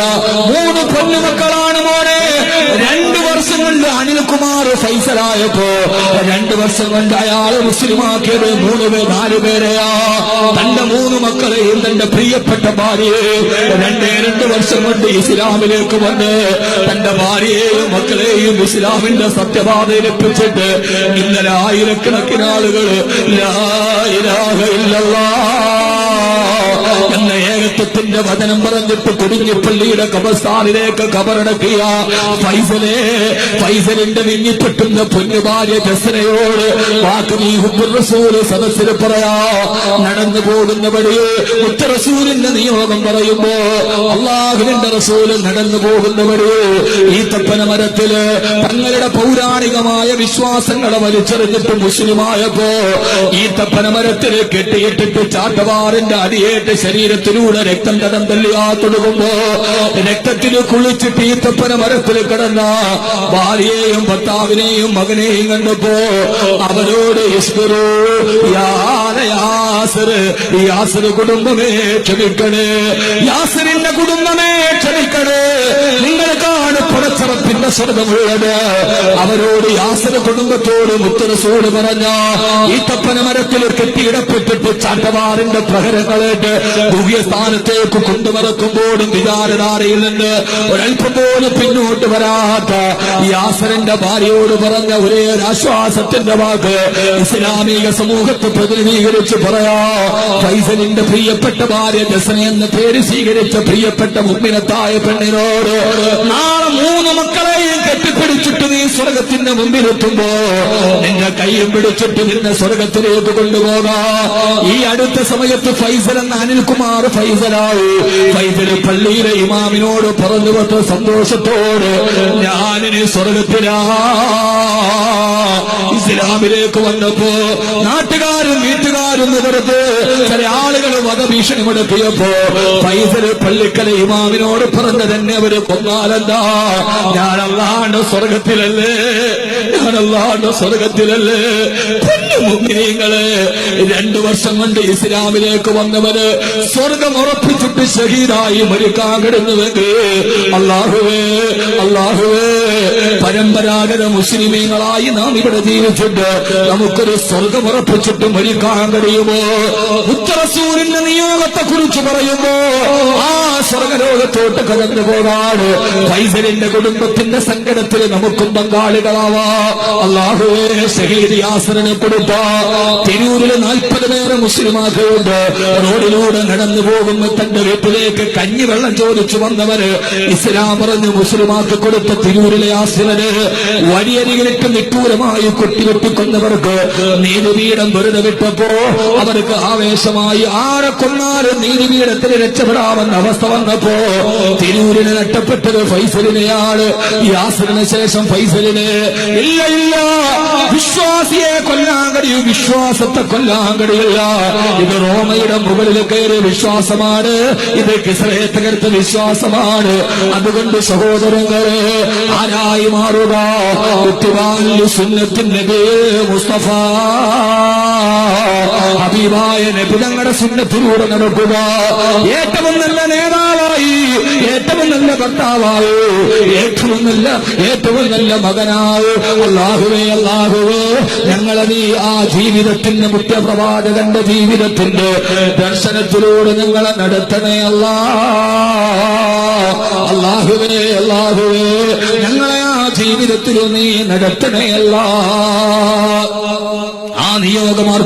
പറയാ 3 പൊന്നുമക്കളാണ് മോനെ. 2 വർഷം കൊണ്ട് അനിൽകുമാർ ഫൈസലായപ്പോ 2 വർഷം കൊണ്ട് അയാളെ മുസ്ലിമാക്കിയത് 4 പേരെയാ. തന്റെ 3 മക്കളെയും തന്റെ പ്രിയപ്പെട്ട ഭാര്യയെ 2 വർഷം കൊണ്ട് ഇസ്ലാമിലേക്ക് വന്ന് തന്റെ ഭാര്യയെയും മക്കളെയും ഇസ്ലാമിന്റെ സത്യപാതയിലെത്തിച്ചിട്ട് ഇന്നലെ ആയിരക്കണക്കിന് ആളുകൾ ലാ ഇലാഹ ഇല്ലല്ലാഹ് എന്ന ഏകത്വത്തിന്റെ വചനം പറഞ്ഞിട്ട് കുടുങ്ങിപ്പള്ളിയുടെ ഖബർസ്ഥാനിലേക്ക് ഖബറടക്കിയ ഫൈസലിന്റെ വിങ്ങിപ്പെട്ടുന്ന പൊന്നുഭാര്യ ജസ്നയോട് വാക്ക് നീ ഹുബ്ബുർ റസൂൽ സദസ്സിൽ പറയാ. നടന്നു പോകുന്ന വഴിയെ മുത്ത റസൂലിന്റെ നിയോഗം പറയുമ്പോ അള്ളാഹുവിന്റെ റസൂല് നടന്നു പോകുന്ന വഴിയെ ഈ തപ്പന മരത്തില് തങ്ങളുടെ പൗരാണികമായ വിശ്വാസങ്ങളെ വലിച്ചെറിഞ്ഞിട്ട് മുസ്ലിമായപ്പോ ഈ തപ്പന മരത്തില് കെട്ടിയിട്ടിട്ട് ചാട്ടവാറിന്റെ അടിയേറ്റ് ശരീരത്തിലൂടെ രക്തം കടം തള്ളിയാ തൊടുകുമ്പോ രക്തത്തിൽ കുളിച്ചിട്ട് ഈ തപ്പന മരത്തിൽ കിടന്ന ഭാര്യയെയും ഭർത്താവിനെയും മകനെയും കണ്ടപ്പോ അവരോട് യാസിർ കുടുംബമേ ക്ഷമിക്കണേ, യാസിറിന്റെ കുടുംബമേ ക്ഷമിക്കണേ, നിങ്ങൾക്കാണ് പുറച്ചറപ്പിന്റെ സ്വർഗമുള്ളത്. അവരോട് യാസിർ കുടുംബത്തോട് മുത്ത് റസൂൽ പറഞ്ഞ ഈ തപ്പന മരത്തിൽ കെട്ടിയിടപ്പെട്ടിട്ട് ചാട്ടവാറിന്റെ പ്രഹരങ്ങളേറ്റ് ദിവ്യസ്ഥാനത്തേക്ക് കൊണ്ടുമറക്കുമ്പോഴും വിചാരധാരയിൽ നിന്ന് ഒരൽപ്പം പോലും പിന്നോട്ട് വരാത്ത യാസറിന്റെ ഭാര്യയോട് പറഞ്ഞ ഒരേ ആശ്വാസത്തിന്റെ വാക്ക് ഇസ്ലാമിക സമൂഹത്തെ പ്രതിനിധീകരിച്ച് പറയാ. ഫൈസലിന്റെ പ്രിയപ്പെട്ട ഭാര്യ ജസ്ന എന്ന പേര് സ്വീകരിച്ച പ്രിയപ്പെട്ട മുഅ്മിനത്തായ പെണ്ണിനോട് നാളെ 3 മക്കളെയും കെട്ടിപ്പിടിച്ചിട്ട് നീ സ്വർഗത്തിന്റെ മുമ്പിലെത്തുമ്പോ നിന്റെ കൈയും പിടിച്ചിട്ട് നിന്നെ സ്വർഗത്തിലേക്ക് കൊണ്ടുപോകാ. ഈ അടുത്ത സമയത്ത് ഫൈസൽ എന്ന അനിൽകുമാർ ഫൈസലായി. ഫൈസല് പള്ളിയിലെ ഇമാമിനോട് പറഞ്ഞു വന്ന സന്തോഷത്തോട് ഞാനിനി സ്വർഗത്തിലാ. ഇസ്ലാമിലേക്ക് വന്നപ്പോ നാട്ടുകാരും വീട്ടുകാരും വെറുതെ ചില ആളുകൾ വധഭീഷണി മുടക്കിയപ്പോ ഫൈസല് പള്ളിക്കല ഇമാമിനോട് പറഞ്ഞു തന്നെ അവര് കൊന്നാലെന്താ, ഞാൻ അല്ലാണ്ട് സ്വർഗത്തിലല്ലേ, ഞാൻ അല്ലാണ്ട് സ്വർഗത്തിലല്ലേ. മുഅ്മിനീങ്ങളെ 2 വർഷം കൊണ്ട് ഇസ്ലാമിലേക്ക് വന്നവര് സ്വർഗം ഉറപ്പിച്ചിട്ട് ഷഹീദായി മരിക്കാൻ കിടന്നുവെങ്കിൽ അല്ലാഹുവേ അല്ലാഹുവേ പരമ്പരാഗത മുസ്ലിമീങ്ങളായി നാം ഇവിടെ ജീവിച്ചിട്ട് നമുക്കൊരു സ്വർഗം ഉറപ്പിച്ചിട്ട് മരിക്കാൻ കഴിയുമോ? മുത്ത് റസൂലിന്റെ നിയോഗത്തെ കുറിച്ച് പറയുമ്പോ ആ സ്വർഗലോകത്തോട്ട് കടന്നു പോകാണ്. ഫൈസലിന്റെ കുടുംബത്തിന്റെ സങ്കടത്തിൽ നമുക്കും പങ്കാളികളാവാ. അല്ലാഹുവേ ഷഹീദ് യാസിറിനെ കൊടുത്ത തിരൂരില് 40 പേരെ മുസ്ലിമാക്കുണ്ട്. റോഡിലൂടെ നടന്നു പോകുമ്പോ തന്റെ വീട്ടിലേക്ക് കഞ്ഞിവെള്ളം ചോദിച്ചു വന്നവര് ഇസ്ലാം പറഞ്ഞ് മുസ്ലിമാക്ക് കൊടുത്ത തിരൂരിലെ യാസിറിന് വഴിയരികിലിട്ട് നിട്ടൂരമായി കൊട്ടിവെട്ടിക്കൊന്നവർക്ക് നീതിപീഠം വെറുതെ വിട്ടപ്പോ അവർക്ക് ആവേശമായി ആരെ കൊന്നാലും നീതിപീഠത്തിന് രക്ഷപ്പെടാമെന്ന അവസ്ഥ വന്നപ്പോ തിരൂരിന് നഷ്ടപ്പെട്ടത് ഫൈസലിനെയാണ്. യാസിറിന് ശേഷം ഫൈസലിന് ഇല്ല ഇല്ല, വിശ്വാസിയെ കൊല്ലാൻ കഴിയും, വിശ്വാസത്തെ കൊല്ലാൻ കഴിയില്ല. ഇത് റോമയുടെ മുകളിൽ കയറിയ വിശ്വാസമാണ്, ഇത് കിസ്രയെ തകർത്ത വിശ്വാസമാണ്. അതുകൊണ്ട് സഹോദരങ്ങളെ ആരായി മാറുക? സുന്നത്തിന്റെ മുസ്തഫ ഹബീബായ നബി തങ്ങളുടെ സുന്നത്തിലൂടെ നടക്കുക. ഏറ്റവും നല്ല നേതാവായി, ഏറ്റവും നല്ല ഭർത്താവായി, ഏറ്റവും നല്ല മകനായി. അല്ലാഹുവേ അല്ലാഹുവേ ഞങ്ങളെ നീ ആ ജീവിതത്തിന്റെ മുഖ്യപ്രവാചകന്റെ ജീവിതത്തിന്റെ ദർശനത്തിലൂടെ ഞങ്ങളെ നടത്തണേ അല്ലാ. അല്ലാഹുവേ അല്ലാഹുവേ ഞങ്ങളെ ആ ജീവിതത്തിൽ നീ നടത്തണേ അല്ലാ. ആ നിയോഗമാർ